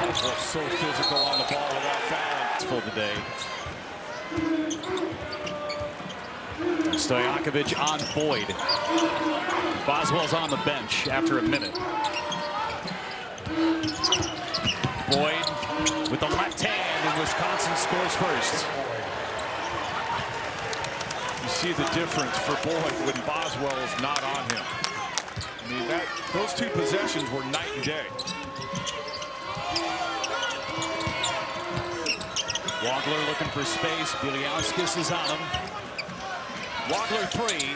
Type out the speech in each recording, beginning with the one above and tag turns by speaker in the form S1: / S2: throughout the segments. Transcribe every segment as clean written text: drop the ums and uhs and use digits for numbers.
S1: Boswell so physical on the ball without fouling.
S2: It's full today. Stojakovic on Boyd. Boswell's on the bench after a minute. Boyd with the left hand, and Wisconsin scores first.
S1: You see the difference for Boyd when Boswell is not on him. I mean, those two possessions were night and day.
S2: Wagler looking for space. Bieliauskas is on him. Wagler three.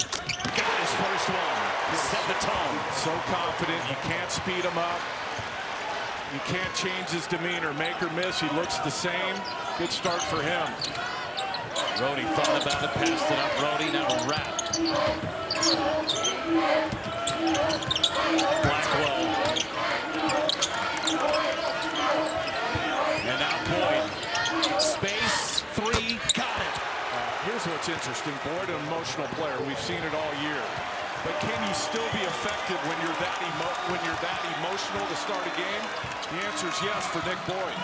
S2: Got his first one. Set the tone.
S1: So confident. You can't speed him up. You can't change his demeanor. Make or miss. He looks the same. Good start for him.
S2: Rhodey thought about it. Passed it up. Rhodey now a wrap. Blackwell. And now Boyd. Space, three, got it.
S1: Here's what's interesting. Boyd, an emotional player. We've seen it all year. But can you still be effective when you're that emotional to start a game? The answer is yes for Nick Boyd.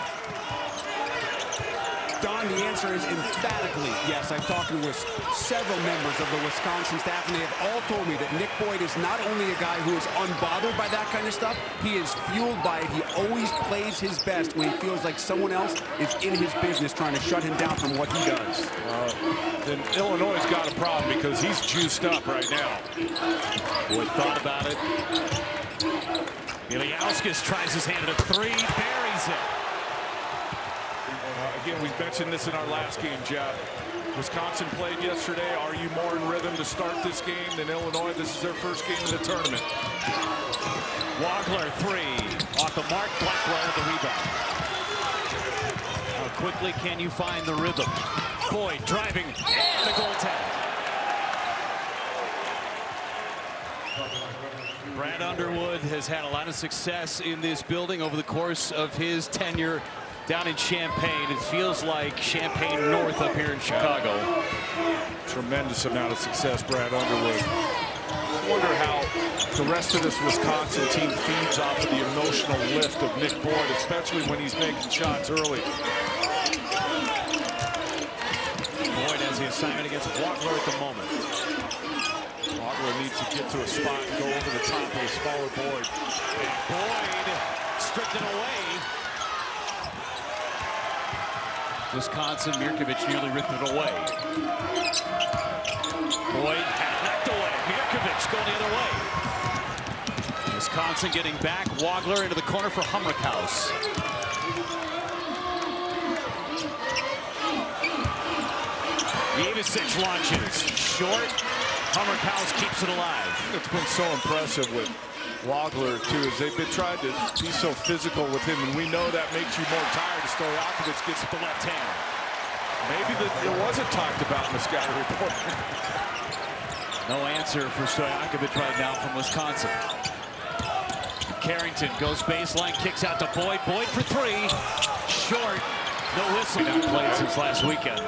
S3: Don, the answer is emphatically yes. I've talked with several members of the Wisconsin staff, and they have all told me that Nick Boyd is not only a guy who is unbothered by that kind of stuff, he is fueled by it. He always plays his best when he feels like someone else is in his business trying to shut him down from what he does.
S1: Then Illinois has got a problem because he's juiced up right now.
S2: Boyd thought about it. Bieliauskas tries his hand at a three, buries it.
S1: Again, we mentioned this in our last game, Jeff. Wisconsin played yesterday. Are you more in rhythm to start this game than Illinois? This is their first game of the tournament.
S2: Wagler three. Off the mark, Blackwell with the rebound. How quickly can you find the rhythm? Boyd driving and the goaltend. Brad Underwood has had a lot of success in this building over the course of his tenure down in Champaign. It feels like Champaign North up here in Chicago.
S1: Tremendous amount of success, Brad Underwood. I wonder how the rest of this Wisconsin team feeds off of the emotional lift of Nick Boyd, especially when he's making shots early.
S2: Boyd has the assignment against Wagler at the moment.
S1: Wagler needs to get to a spot and go over the top of the smaller Boyd.
S2: And Boyd stripped it away. Wisconsin, Mirkovic nearly ripped it away. Boyd knocked away. Mirkovic going the other way. Wisconsin getting back. Wagler into the corner for Humrickhouse. Ivicic launches. Short. Humrickhouse keeps it alive.
S1: It's been so impressive with Wagler, too, as they've been trying to be so physical with him, and we know that makes you more tired. Stojakovic gets the left hand. Maybe it wasn't talked about in the scouting report.
S2: No answer for Stojakovic right now from Wisconsin. Carrington goes baseline, kicks out to Boyd. Boyd for three. Short. No whistle. Not played since last weekend.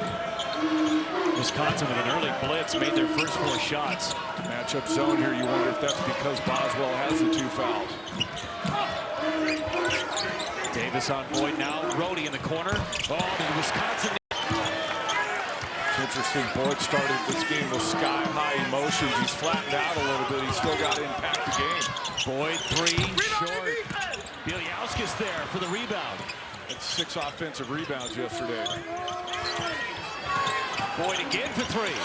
S2: Wisconsin with an early blitz made their first four shots.
S1: Matchup zone here. You wonder if that's because Boswell has the two fouls.
S2: Davis on Boyd now. Rhodey in the corner. Oh, and Wisconsin.
S1: It's interesting. Boyd started this game with sky-high emotions. He's flattened out a little bit. He's still got to impact the game.
S2: Boyd three. Short. Bieliauskas there for the rebound.
S1: That's 6 offensive rebounds yesterday.
S2: Boyd again for three.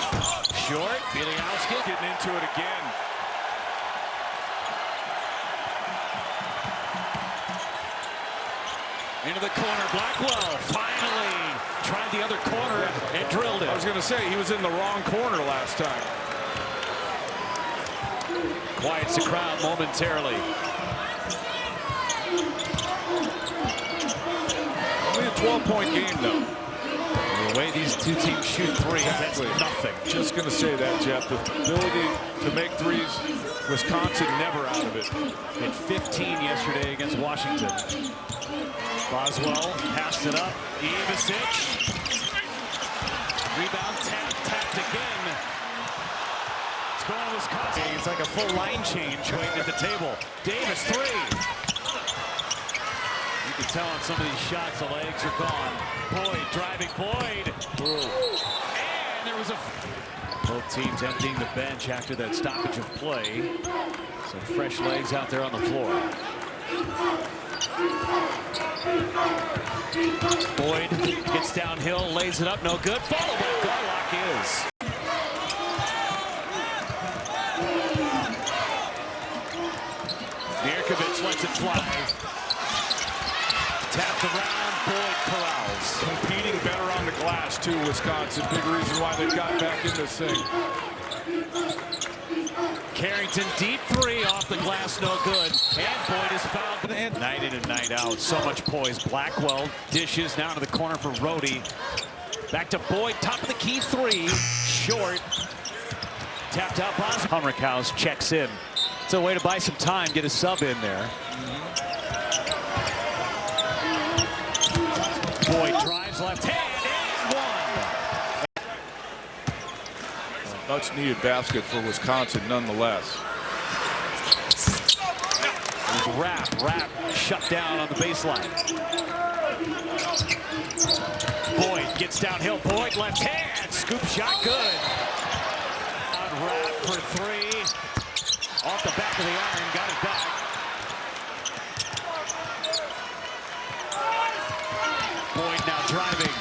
S2: Short. Bieliauskas
S1: getting into it again.
S2: Into the corner. Blackwell finally tried the other corner and drilled it.
S1: I was going to say, he was in the wrong corner last time.
S2: Quiets the crowd momentarily.
S1: Only a 12-point game, though.
S2: The way these two teams shoot threes, exactly. That's nothing.
S1: Just going to say that, Jeff. The ability to make threes, Wisconsin never out of it.
S2: Hit 15 yesterday against Washington. Boswell passed it up. Ivicic. Rebound, tapped again. It's going to Wisconsin. It's like a full line change waiting at the table. Davis, three. You can tell on some of these shots the legs are gone. Boyd driving, Boyd. And there was a... Both teams emptying the bench after that stoppage of play. Some fresh legs out there on the floor. Boyd gets downhill, lays it up, no good. Follow by Garlock is. Mirkovic lets it fly. Tapped around, Boyd corrals.
S1: Competing better on the glass too, Wisconsin. Big reason why they got back in this thing.
S2: Carrington deep three off the glass, no good. And Boyd is fouled. Night in and night out, so much poise. Blackwell dishes now to the corner for Rhodey. Back to Boyd, top of the key three, short. Tapped out, Humrickhouse checks in. It's a way to buy some time, get a sub in there. Boyd drives left hand and one.
S1: Much needed basket for Wisconsin nonetheless.
S2: Rap shut down on the baseline. Boyd gets downhill. Boyd left hand, scoop shot good. Rap for three. Off the back of the iron, got it back. Boyd now driving.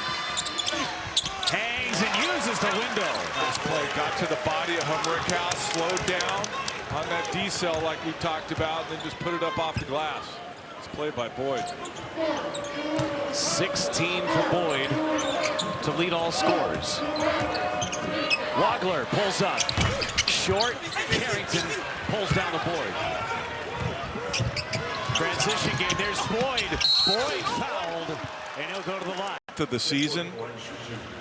S2: Hangs and uses the window.
S1: This play got to the body of Humrickhouse, slowed down on that D-cell like we talked about, and then just put it up off the glass. It's played by Boyd.
S2: 16 for Boyd to lead all scores. Wagler pulls up. Short. Carrington pulls down the board. Transition game. There's Boyd. Boyd fouled, and he'll go to the line.
S1: To the season,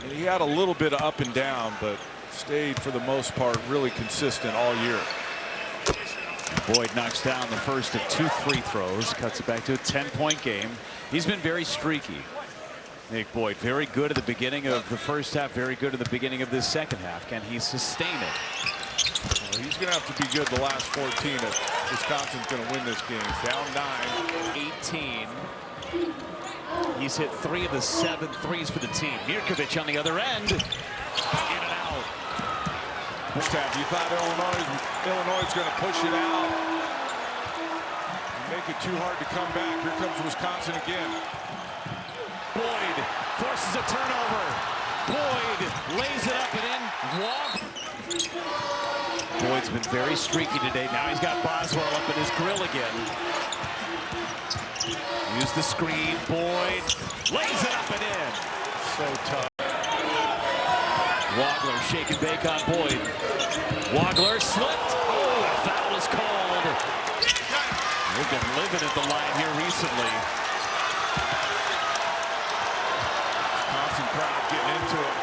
S1: and he had a little bit of up and down, but stayed for the most part really consistent all year.
S2: Boyd knocks down the first of 2 free throws, cuts it back to a 10-point game. He's been very streaky. Nick Boyd, very good at the beginning of the first half, very good at the beginning of this second half. Can he sustain it?
S1: Well, he's going to have to be good the last 14 if Wisconsin's going to win this game. Down 9.
S2: 18. He's hit 3 of the 7 threes for the team. Mirkovic on the other end. In and out.
S1: First half, you thought Illinois is going to push it out and make it too hard to come back. Here comes Wisconsin again.
S2: Boyd forces a turnover. Boyd lays it up and in. Boyd's been very streaky today. Now he's got Boswell up in his grill again. Use the screen. Boyd lays it up and in.
S1: So tough.
S2: Wagler shake and bake on Boyd. Wagler slipped. Oh, a foul is called. We've been living at the line here recently.
S1: Wisconsin crowd getting into it.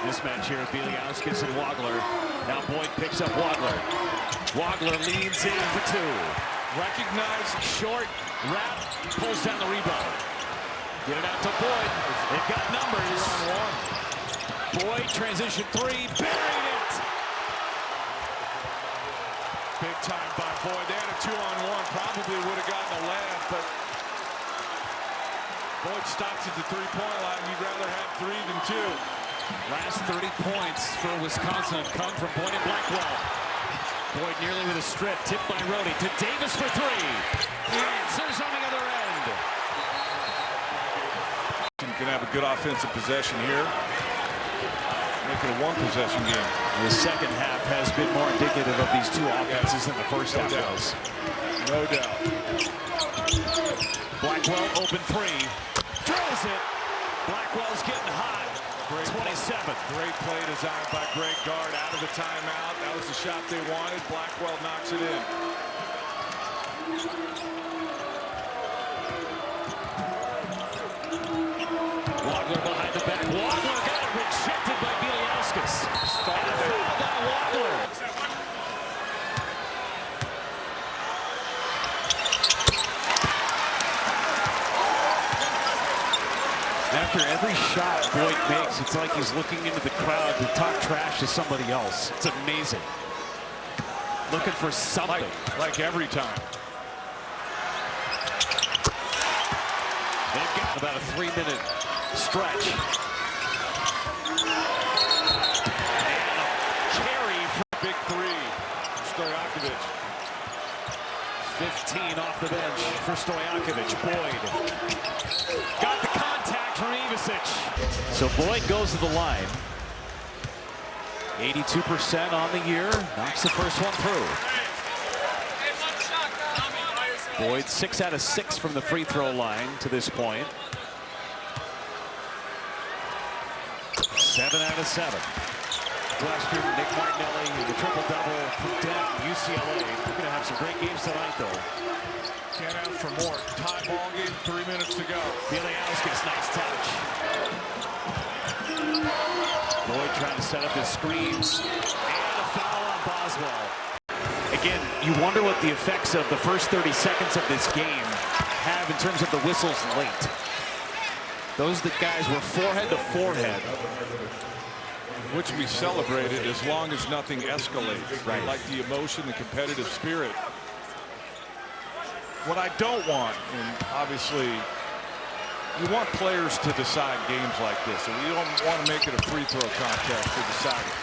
S2: Mismatch here, Bieliauskas and Wagler. Now Boyd picks up Wagler. Wagler leans in for 2. Recognized, short, wrap, pulls down the rebound. Get it out to Boyd. They've got numbers. Boyd, transition 3, buried it.
S1: Big time by Boyd. They had a 2-on-1. Probably would have gotten a layup, but Boyd stops at the 3-point line. You'd rather have 3 than 2.
S2: Last 30 points for Wisconsin have come from Boyd and Blackwell. Boyd nearly with a strip, tipped by Rhodey to Davis for 3. The answers on the other end.
S1: You can have a good offensive possession here. Make it a 1-possession game.
S2: The second half has been more indicative of these 2 offenses than the first half was.
S1: No doubt.
S2: Blackwell open 3. Drills it. Blackwell's getting hot. 27.
S1: Great play designed by Greg Gard out of the timeout. That was the shot they wanted. Blackwell knocks it in.
S2: Wagler behind the back. Wagler got it rejected by Bieliauskas.
S1: Started
S2: Foul by Wagler. After every shot Boyd makes, it's like he's looking into the crowd to talk trash to somebody else. It's amazing. Looking for something.
S1: Like every time.
S2: They've got about a 3-minute stretch. And a carry for
S1: Big three. Stojakovic.
S2: 15 off the bench for Stojakovic. Boyd got the contact from Ivicic. So Boyd goes to the line. 82% on the year. Knocks the first one through. Boyd 6 out of 6 from the free throw line to this point. 7 out of 7. Western, Nick Martinelli, the triple-double from Denton, UCLA. We're going to have some great games tonight, though.
S1: Can't ask for more. Tie ball game, 3 minutes to go.
S2: Bieliauskas, nice touch. Boyd trying to set up his screens. And a foul on Boswell. Again, you wonder what the effects of the first 30 seconds of this game have in terms of the whistles late. Those guys were forehead to forehead.
S1: Which we celebrated as long as nothing escalates.
S2: Right.
S1: Like the emotion, the competitive spirit. What I don't want, and obviously, you want players to decide games like this. And we don't want to make it a free throw contest to decide it.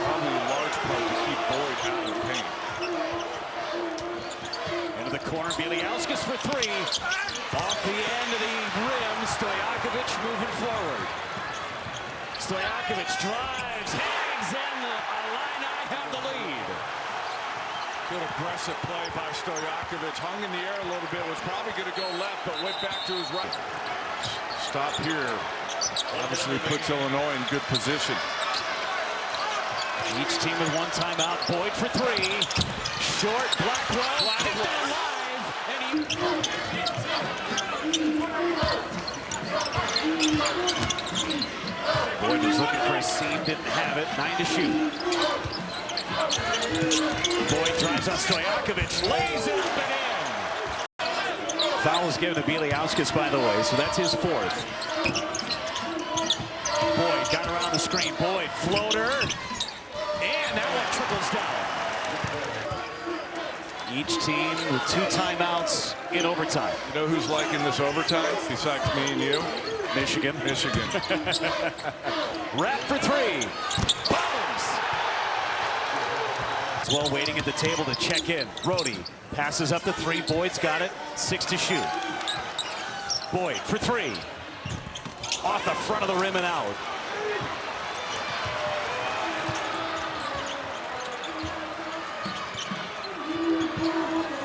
S1: Probably in large part to keep Boyd out of the paint.
S2: Into the corner, Bieliauskas for 3. Off the end of the rim, Stojakovic moving forward. Stojakovic drives, hangs in, Illini have the lead.
S1: Good aggressive play by Stojakovic. Hung in the air a little bit, was probably going to go left, but went back to his right. Stop here. Obviously puts Illinois in good position.
S2: Each team with one timeout. Boyd for 3. Short, Blackwell, hit that live, and Boyd was looking for a seam, didn't have it. 9 to shoot. Boyd drives on Stojakovic, lays it up and in. Foul is given to Bieliauskas, by the way, so that's his 4th. Boyd got around the screen. Boyd, floater. And that one trickles down. Each team with 2 timeouts in overtime.
S1: You know who's liking this overtime besides me and you?
S2: Michigan.
S1: Michigan.
S2: Wrap for 3. Bombs. As well waiting at the table to check in. Brody passes up the 3. Boyd's got it. 6 to shoot. Boyd for 3. Off the front of the rim and out.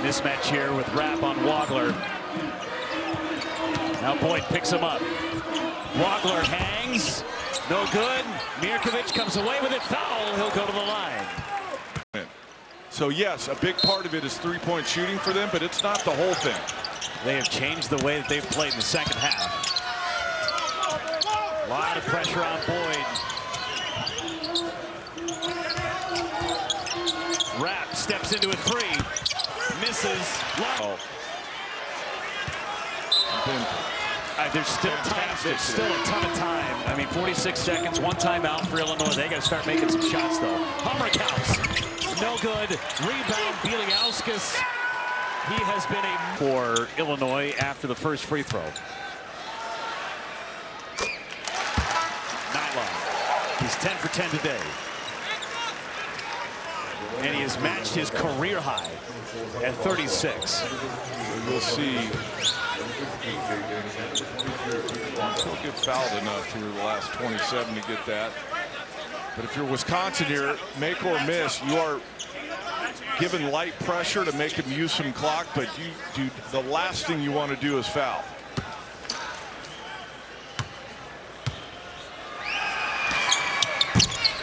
S2: Mismatch here with Rapp on Wagler. Now Boyd picks him up. Wagler hangs. No good. Mirkovic comes away with it. Foul. He'll go to the line.
S1: So yes, a big part of it is three-point shooting for them, but it's not the whole thing.
S2: They have changed the way that they've played in the second half. A lot of pressure on Boyd. Rapp steps into a 3. Misses. There's still time. There's still a ton of time. I mean, 46 seconds, 1 timeout for Illinois. They got to start making some shots, though. Hummerkaus, no good. Rebound, Bieliauskas. He has been for Illinois after the first free throw. Nylon. He's 10 for 10 today. And he has matched his career high at 36.
S1: We'll see. He'll get fouled enough through the last 27 to get that. But if you're Wisconsin here, make or miss, you are given light pressure to make him use some clock, but the last thing you want to do is foul.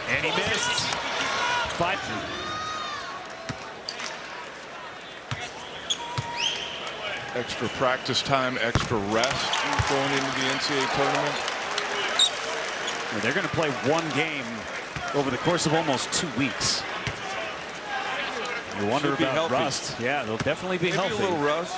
S2: And he missed. 5.
S1: Extra practice time, extra rest going into the NCAA tournament.
S2: They're going to play 1 game over the course of almost 2 weeks. You wonder about rust. Yeah, they'll definitely be
S1: Maybe
S2: healthy.
S1: a little rust.